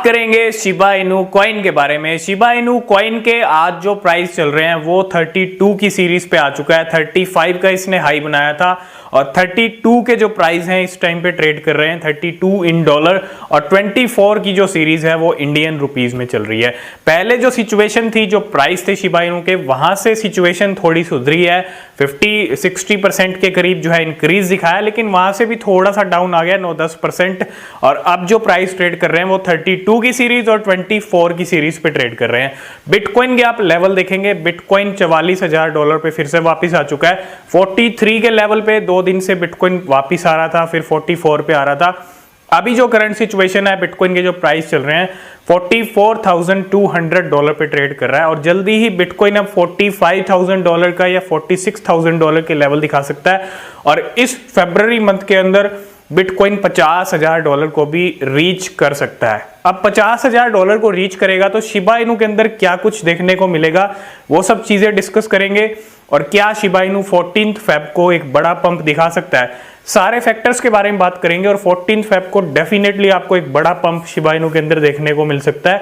करेंगे Shiba Inu coin के बारे में। शिबा इनू कॉइन के आज जो प्राइस चल रहे हैं वो 32 की सीरीज पे आ चुका है। 35 का इसने हाई बनाया था और 32 के जो प्राइस हैं इस टाइम पे ट्रेड कर रहे हैं 32 इन डॉलर, और 24 की जो सीरीज है वो इंडियन रुपीज में चल रही है। पहले जो सिचुएशन थी, जो प्राइस थे शिबा इनू के, वहां से सिचुएशन थोड़ी सुधरी है। 50-60% के करीब जो है इंक्रीज दिखाया, लेकिन वहां से भी थोड़ा सा डाउन आ गया 9-10%। और अब जो प्राइस ट्रेड कर रहे हैं वो 32 की सीरीज और 24 की सीरीज पे ट्रेड कर रहे हैं। बिटकॉइन के आप लेवल देखेंगे, बिटकॉइन $44,000 पे फिर से वापस आ चुका है। 43 के लेवल पे 2 दिन से बिटकॉइन वापस आ रहा था, फिर 44 पे आ रहा था। अभी जो करंट सिचुएशन है, बिटकॉइन के जो प्राइस चल रहे हैं $44,200 पे ट्रेड कर रहा है, और जल्दी ही बिटकॉइन अब $45,000 का या $46,000 के लेवल दिखा सकता है। और इस फरवरी मंथ के अंदर बिटकॉइन $50,000 को भी रीच कर सकता है। अब $50,000 को रीच करेगा तो शिबा इनू के अंदर क्या कुछ देखने को मिलेगा, वो सब चीजें डिस्कस करेंगे। और क्या शिबा इनू 14 फेब को एक बड़ा पंप दिखा सकता है, सारे फैक्टर्स के बारे में बात करेंगे। और 14 फेब को डेफिनेटली आपको एक बड़ा पंप शिबा इनू के अंदर देखने को मिल सकता है,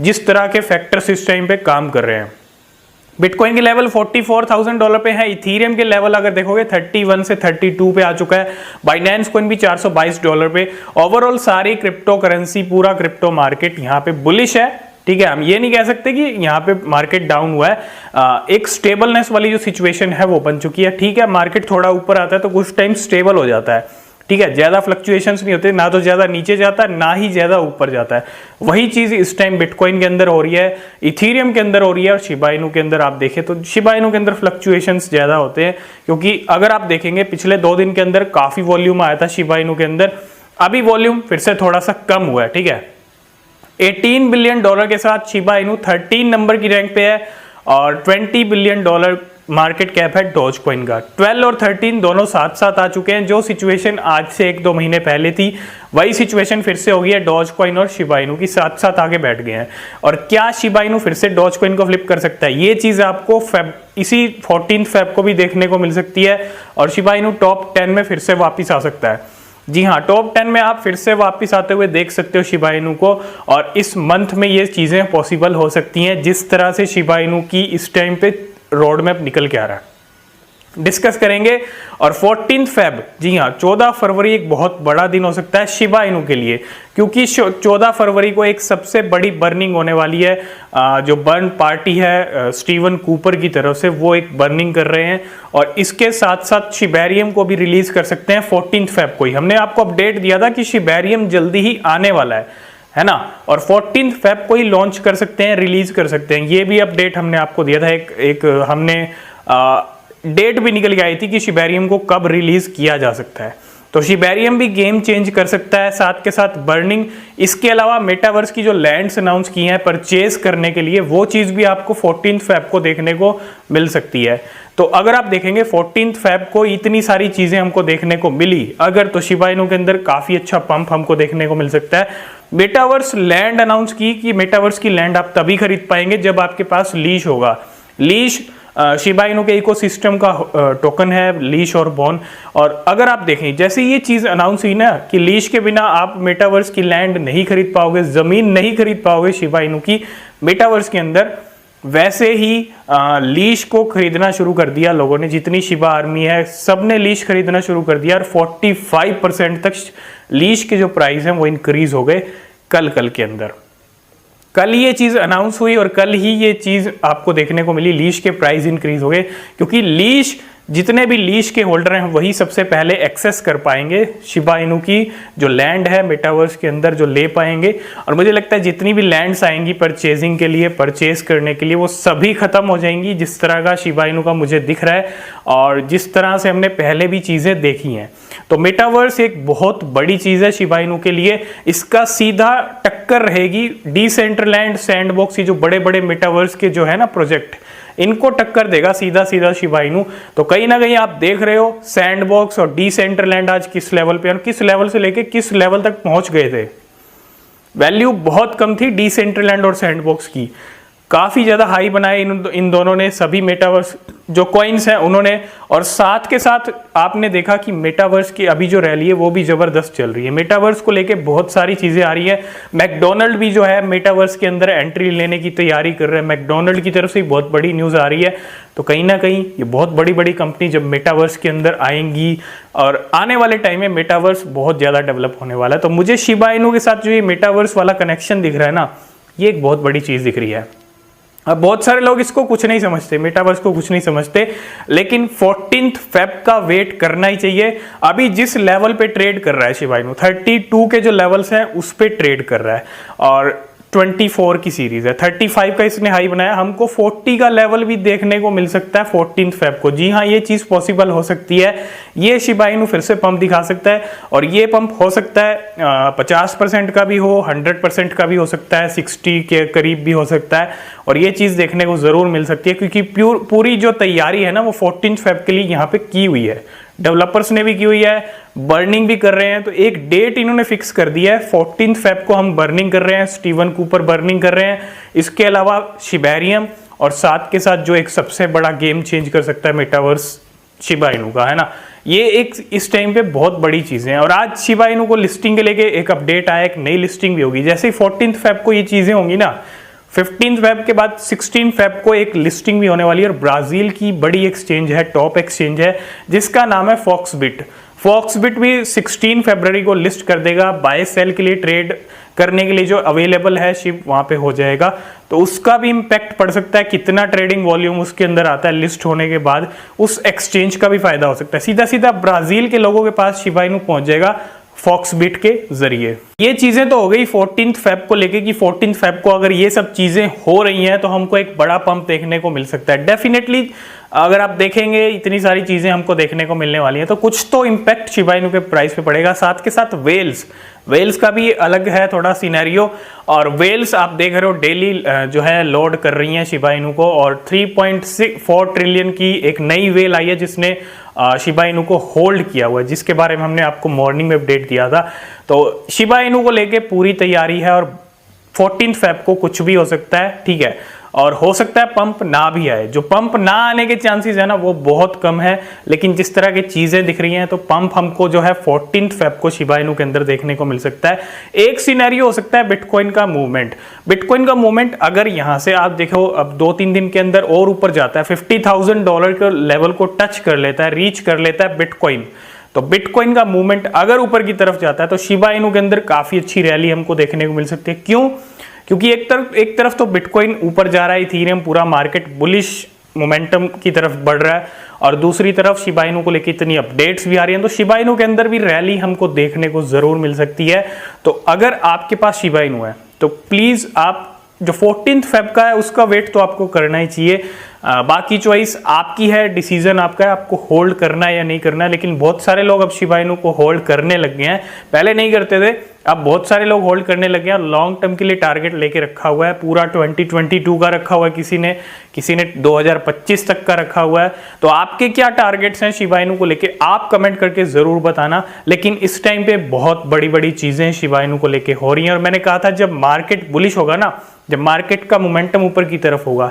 जिस तरह के फैक्टर्स इस टाइम पे काम कर रहे हैं। बिटकॉइन के लेवल $44,000 पे है। इथीरियम के लेवल अगर देखोगे 31 से 32 पे आ चुका है। बाइनेंस कॉइन भी $422 पे। ओवरऑल सारी क्रिप्टो करेंसी, पूरा क्रिप्टो मार्केट यहाँ पे बुलिश है। ठीक है, हम ये नहीं कह सकते कि यहाँ पे मार्केट डाउन हुआ है। एक स्टेबलनेस वाली जो सिचुएशन है वो बन चुकी है। ठीक है, मार्केट थोड़ा ऊपर आता है तो कुछ टाइम स्टेबल हो जाता है। ठीक है, ज्यादा फ्लक्चुएशंस नहीं होते, ना तो ज्यादा नीचे जाता है ना ही ज्यादा ऊपर जाता है। वही चीज इस टाइम बिटकॉइन के अंदर हो रही है, इथीरियम के अंदर हो रही है, और शिबा इनू के अंदर आप देखें तो शिबा इनू के अंदर फ्लक्चुएशंस ज्यादा होते हैं। क्योंकि अगर आप देखेंगे पिछले 2 दिन के अंदर काफी वॉल्यूम आया था शिबा इनू के अंदर, अभी वॉल्यूम फिर से थोड़ा सा कम हुआ है। ठीक है, $18 बिलियन के साथ शिबा इनू 13 नंबर की रैंक पे है, और $20 बिलियन मार्केट कैप है डॉज कॉइन का। 12 और 13 दोनों साथ साथ आ चुके हैं। जो सिचुएशन आज से 1-2 महीने पहले थी, वही सिचुएशन फिर से हो गई है। डॉज कॉइन और शिबा इनू की साथ साथ आगे बैठ गए हैं। और क्या शिबा इनू फिर से डॉज कॉइन को फ्लिप कर सकता है, ये चीज आपको इसी 14 फेब को भी देखने को मिल सकती है। और शिबा इनू टॉप 10 में फिर से वापिस आ सकता है। जी हाँ, टॉप 10 में आप फिर से वापस आते हुए देख सकते हो शिबा इनू को। और इस मंथ में ये चीजें पॉसिबल हो सकती हैं, जिस तरह से शिबा इनू की इस टाइम पे रोड मैप निकल के आ रहा है, डिस्कस करेंगे। और 14 फेब, जी हाँ, 14 फरवरी एक बहुत बड़ा दिन हो सकता है शिबा इनू के लिए, क्योंकि 14 फरवरी को एक सबसे बड़ी बर्निंग होने वाली है। जो बर्न पार्टी है स्टीवन कूपर की तरफ से, वो एक बर्निंग कर रहे हैं। और इसके साथ साथ शिबेरियम को भी रिलीज कर सकते हैं 14 फेब को ही। हमने आपको अपडेट दिया था कि शिबेरियम जल्दी ही आने वाला है ना, और 14 फेब को ही लॉन्च कर सकते हैं, रिलीज कर सकते हैं। ये भी अपडेट हमने आपको दिया था। एक हमने डेट भी निकल के आई थी कि शिबेरियम को कब रिलीज किया जा सकता है। तो शिबेरियम भी गेम चेंज कर सकता है, साथ के साथ बर्निंग। इसके अलावा मेटावर्स की जो लैंड्स अनाउंस की हैं परचेज करने के लिए, वो चीज भी आपको 14 फेब को देखने को मिल सकती है। तो अगर आप देखेंगे 14 फेब को इतनी सारी चीजें हमको देखने को मिली अगर, तो शिबा इनू के अंदर काफी अच्छा पंप हमको देखने को मिल सकता है। मेटावर्स लैंड अनाउंस की कि मेटावर्स की लैंड आप तभी खरीद पाएंगे जब आपके पास लीश होगा। लीश शिबा इनू के इकोसिस्टम का टोकन है, लीश और बॉन। और अगर आप देखें जैसे ये चीज अनाउंस हुई ना कि लीश के बिना आप मेटावर्स की लैंड नहीं खरीद पाओगे, जमीन नहीं खरीद पाओगे शिबा इनू की मेटावर्स के अंदर, वैसे ही लीश को खरीदना शुरू कर दिया लोगों ने। जितनी शिबा आर्मी है सबने लीश खरीदना शुरू कर दिया, और 45% तक लीश के जो प्राइस हैं वो इंक्रीज हो गए कल के अंदर। कल ये चीज अनाउंस हुई और कल ही ये चीज आपको देखने को मिली, लीश के प्राइस इंक्रीज हो गए। क्योंकि लीश, जितने भी लीश के होल्डर हैं वही सबसे पहले एक्सेस कर पाएंगे शिबा इनू की जो लैंड है मेटावर्स के अंदर, जो ले पाएंगे। और मुझे लगता है जितनी भी लैंड्स आएंगी परचेजिंग के लिए, परचेज करने के लिए, वो सभी खत्म हो जाएंगी, जिस तरह का शिबा इनू का मुझे दिख रहा है और जिस तरह से हमने पहले भी चीजें देखी हैं। तो मेटावर्स एक बहुत बड़ी चीज है शिबा इनू के लिए। इसका सीधा टक्कर रहेगी डिसेंट्रलैंड, सैंडबॉक्स, ये जो बड़े बड़े मेटावर्स के जो है ना प्रोजेक्ट, इनको टक्कर देगा सीधा शिबा इनू। तो कहीं ना कहीं आप देख रहे हो सैंडबॉक्स और डिसेंट्रलैंड आज किस लेवल पे और किस लेवल से लेके किस लेवल तक पहुंच गए थे। वैल्यू बहुत कम थी डिसेंट्रलैंड और सैंडबॉक्स की, काफ़ी ज़्यादा हाई बनाए इन दोनों ने, सभी मेटावर्स जो कॉइन्स हैं उन्होंने। और साथ के साथ आपने देखा कि मेटावर्स की अभी जो रैली है वो भी ज़बरदस्त चल रही है। मेटावर्स को लेके बहुत सारी चीज़ें आ रही हैं। मैकडोनल्ड भी जो है मेटावर्स के अंदर एंट्री लेने की तैयारी कर रहे हैं। मैकडोनल्ड की तरफ से बहुत बड़ी न्यूज़ आ रही है। तो कहीं ना कहीं ये बहुत बड़ी बड़ी कंपनी जब मेटावर्स के अंदर आएंगी, और आने वाले टाइम में मेटावर्स बहुत ज़्यादा डेवलप होने वाला है। तो मुझे शिबा इनू के साथ जो ये मेटावर्स वाला कनेक्शन दिख रहा है ना, ये एक बहुत बड़ी चीज़ दिख रही है। अब बहुत सारे लोग इसको कुछ नहीं समझते, मेटावर्स को कुछ नहीं समझते, लेकिन 14 फेब का वेट करना ही चाहिए। अभी जिस लेवल पे ट्रेड कर रहा है शिबा इनू, 32 के जो लेवल्स हैं उस पे ट्रेड कर रहा है, और 24 की सीरीज है, 35 का इसने हाई बनाया। हमको 40 का लेवल भी देखने को मिल सकता है 14 फेब को। जी हाँ, ये चीज पॉसिबल हो सकती है। ये शिबा इनू फिर से पंप दिखा सकता है, और ये पंप हो सकता है 50% का भी हो, 100% का भी हो सकता है, 60 के करीब भी हो सकता है। और ये चीज देखने को जरूर मिल सकती है, क्योंकि पूरी जो तैयारी है ना वो 14 फेब के लिए यहाँ पे की हुई है। डेवलपर्स ने भी की हुई है, बर्निंग भी कर रहे हैं। तो एक डेट इन्होंने फिक्स कर दिया है, 14 फेब को हम बर्निंग कर रहे हैं, स्टीवन कूपर बर्निंग कर रहे हैं। इसके अलावा शिबेरियम, और साथ के साथ जो एक सबसे बड़ा गेम चेंज कर सकता है मेटावर्स शिबा इनू का, है ना, ये एक इस टाइम पे बहुत बड़ी चीजें हैं। और आज शिबा इनू को लिस्टिंग के लेके एक अपडेट आया, एक नई लिस्टिंग भी होगी। जैसे ही 14 फेब को ये चीजें होंगी ना, 15 फेब के बाद 16 फेब को एक लिस्टिंग भी होने वाली है। और ब्राजील की बड़ी एक्सचेंज है, टॉप एक्सचेंज है, जिसका नाम है फॉक्सबिट। फॉक्सबिट भी 16 फरवरी को लिस्ट कर देगा। बाय सेल के लिए ट्रेड करने के लिए जो अवेलेबल है शिप वहां पे हो जाएगा। तो उसका भी इम्पैक्ट पड़ सकता है, कितना ट्रेडिंग वॉल्यूम उसके अंदर आता है लिस्ट होने के बाद, उस एक्सचेंज का भी फायदा हो सकता है। सीधा सीधा ब्राजील के लोगों के पास शिबा इनू पहुंच जाएगा फॉक्सबिट के जरिए। ये चीजें तो हो गई 14 फेब को लेके, कि 14 फेब को अगर ये सब चीजें हो रही हैं तो हमको एक बड़ा पंप देखने को मिल सकता है। डेफिनेटली अगर आप देखेंगे इतनी सारी चीजें हमको देखने को मिलने वाली हैं, तो कुछ तो इम्पैक्ट शिबा इनू के प्राइस पे पड़ेगा। साथ के साथ वेल्स का भी अलग है थोड़ा सिनेरियो। और वेल्स आप देख रहे हो डेली जो है लोड कर रही हैं शिबा इनू को, और 3.4 ट्रिलियन की एक नई वेल आई है जिसने शिबा इनू को होल्ड किया हुआ है, जिसके बारे में हमने आपको मॉर्निंग में अपडेट दिया था। तो शिबा इनू को लेके पूरी तैयारी है, और 14 फेब को कुछ भी हो सकता है, ठीक है। और हो सकता है पंप ना भी आए। जो पंप ना आने के चांसेस है ना वो बहुत कम है, लेकिन जिस तरह की चीजें दिख रही हैं तो पंप हमको जो है 14 फेब को शिबा इनू के अंदर देखने को मिल सकता है। एक सिनेरियो हो सकता है बिटकॉइन का मूवमेंट। बिटकॉइन का मूवमेंट अगर यहां से आप देखो अब 2-3 दिन के अंदर और ऊपर जाता है, $50,000 के लेवल को टच कर लेता है, रीच कर लेता है बिटकॉइन, तो बिटकॉइन का मूवमेंट अगर ऊपर की तरफ जाता है तो शिबा इनू के अंदर काफी अच्छी रैली हमको देखने को मिल सकती है। क्यों? क्योंकि एक तरफ तो बिटकॉइन ऊपर जा रहा है, इथेरियम पूरा मार्केट बुलिश मोमेंटम की तरफ बढ़ रहा है, और दूसरी तरफ शिबा इनू को लेकर इतनी अपडेट्स भी आ रही हैं, तो शिबा इनू के अंदर भी रैली हमको देखने को जरूर मिल सकती है। तो अगर आपके पास शिबा इनू है तो प्लीज आप जो 14 फेब का है उसका वेट तो आपको करना ही चाहिए। बाकी चॉइस आपकी है, डिसीजन आपका है, आपको होल्ड करना है या नहीं करना है। लेकिन बहुत सारे लोग अब शिबा इनू को होल्ड करने लग गए हैं, पहले नहीं करते थे, अब बहुत सारे लोग होल्ड करने लगे हैं। लॉन्ग टर्म के लिए टारगेट लेके रखा हुआ है, पूरा 2022 का रखा हुआ है, किसी ने 2025 तक का रखा हुआ है। तो आपके क्या टारगेट्स हैं शिबा इनू को लेके, आप कमेंट करके जरूर बताना। लेकिन इस टाइम पे बहुत बड़ी बड़ी चीजें शिबा इनू को लेके हो रही हैं, और मैंने कहा था जब मार्केट बुलिश होगा ना, जब मार्केट का मोमेंटम ऊपर की तरफ होगा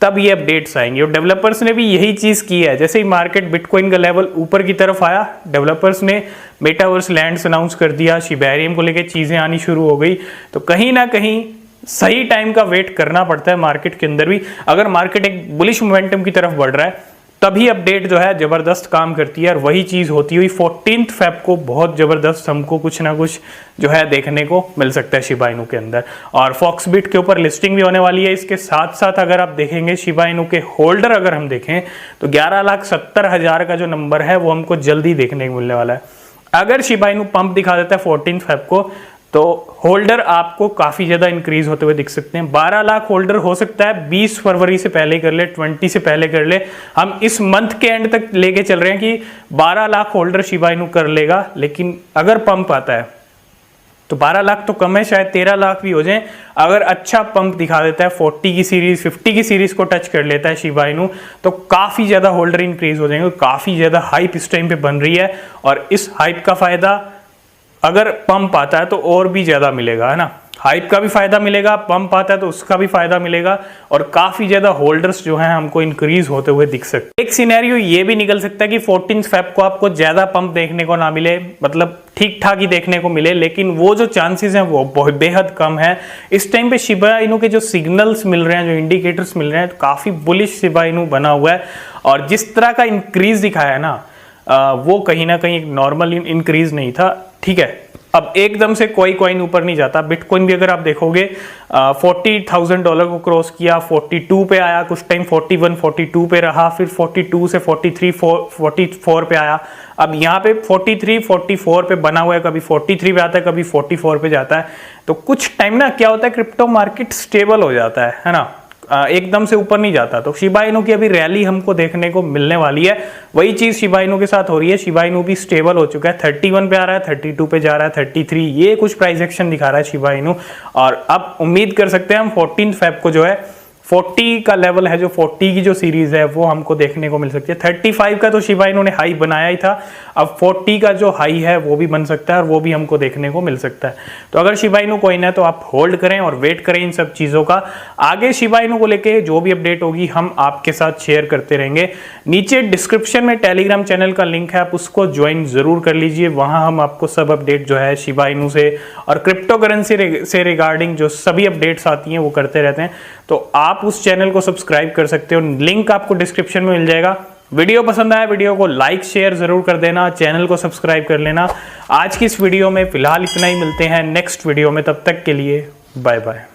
तब ये अपडेट्स आएंगे। और डेवलपर्स ने भी यही चीज की है। जैसे ही मार्केट बिटकॉइन का लेवल ऊपर की तरफ आया, डेवलपर्स ने मेटावर्स लैंड्स अनाउंस कर दिया, शिबेरियम को लेके चीजें आनी शुरू हो गई। तो कहीं ना कहीं सही टाइम का वेट करना पड़ता है मार्केट के अंदर भी। अगर मार्केट एक बुलिश मोमेंटम की तरफ बढ़ रहा है तभी अपडेट जो है जबरदस्त काम करती है, और वही चीज होती हुई 14 फेब को बहुत जबरदस्त हमको कुछ ना कुछ जो है देखने को मिल सकता है शिबा इनू के अंदर। और फॉक्सबिट के ऊपर लिस्टिंग भी होने वाली है। इसके साथ साथ अगर आप देखेंगे शिबा इनू के होल्डर अगर हम देखें तो 11,70,000 का जो नंबर है वो हमको जल्दी देखने को मिलने वाला है। अगर शिबा इनू पंप दिखा देता है 14 फेब को तो होल्डर आपको काफी ज्यादा इंक्रीज होते हुए दिख सकते हैं। 12 लाख होल्डर हो सकता है 20 फरवरी से पहले कर ले, 20 से पहले कर ले। हम इस मंथ के एंड तक लेके चल रहे हैं कि 12 लाख होल्डर शिबा इनू कर लेगा। लेकिन अगर पंप आता है तो 12 लाख तो कम है, शायद 13 लाख भी हो जाए। अगर अच्छा पंप दिखा देता है 40 की सीरीज 50 की सीरीज को टच कर लेता है शिबा इनू तो काफी ज्यादा होल्डर इंक्रीज हो जाएंगे। काफी ज्यादा हाइप इस टाइम पे बन रही है, और इस हाइप का फायदा अगर पंप आता है तो और भी ज्यादा मिलेगा, है ना। हाइप का भी फायदा मिलेगा, पंप आता है तो उसका भी फायदा मिलेगा, और काफी ज्यादा होल्डर्स जो हैं हमको इंक्रीज होते हुए दिख सकते हैं। एक सिनेरियो ये भी निकल सकता है कि 14 फेब को आपको ज्यादा पंप देखने को ना मिले, मतलब ठीक ठाक ही देखने को मिले, लेकिन वो जो चांसेस हैं वो बहुत बेहद कम है। इस टाइम पे शिबा इनू के जो सिग्नल्स मिल रहे हैं, जो इंडिकेटर्स मिल रहे हैं, तो काफी बुलिश शिबा इनू बना हुआ है, और जिस तरह का इंक्रीज दिखाया है ना वो कहीं ना कहीं नॉर्मल इंक्रीज नहीं था। ठीक है, अब एकदम से कोई कॉइन ऊपर नहीं जाता। बिटकॉइन भी अगर आप देखोगे $40,000 को क्रॉस किया, 42 पे आया, कुछ टाइम 41, 42 पे रहा, फिर 42 से 43, 44 पे आया। अब यहाँ पे 43, 44 पे बना हुआ है, कभी 43 पे आता है, कभी 44 पे जाता है। तो कुछ टाइम ना क्या होता है, क्रिप्टो मार्केट स्टेबल हो जाता है ना, एकदम से ऊपर नहीं जाता। तो शिबा इनू की अभी रैली हमको देखने को मिलने वाली है। वही चीज शिबा इनू के साथ हो रही है। शिबा इनू भी स्टेबल हो चुका है, 31 पे आ रहा है, 32 पे जा रहा है, 33, ये कुछ प्राइस एक्शन दिखा रहा है शिबा इनू। और अब उम्मीद कर सकते हैं हम 14 फेब को जो है 40 का लेवल है, जो 40 की जो सीरीज है वो हमको देखने को मिल सकती है। 35 का तो शिबा इनू ने हाई बनाया ही था, अब 40 का जो हाई है वो भी बन सकता है, और वो भी हमको देखने को मिल सकता है। तो अगर शिबा इनू कॉइन है तो आप होल्ड करें और वेट करें इन सब चीज़ों का। आगे शिबा इनू को लेके जो भी अपडेट होगी हम आपके साथ शेयर करते रहेंगे। नीचे डिस्क्रिप्शन में टेलीग्राम चैनल का लिंक है, आप उसको ज्वाइन जरूर कर लीजिए। वहाँ हम आपको सब अपडेट जो है शिबा इनू से और क्रिप्टो करेंसी से रिगार्डिंग जो सभी अपडेट्स आती हैं वो करते रहते हैं। तो आप उस चैनल को सब्सक्राइब कर सकते हो, लिंक आपको डिस्क्रिप्शन में मिल जाएगा। वीडियो पसंद आया, वीडियो को लाइक शेयर जरूर कर देना, चैनल को सब्सक्राइब कर लेना। आज की इस वीडियो में फिलहाल इतना ही, मिलते हैं नेक्स्ट वीडियो में, तब तक के लिए बाय बाय।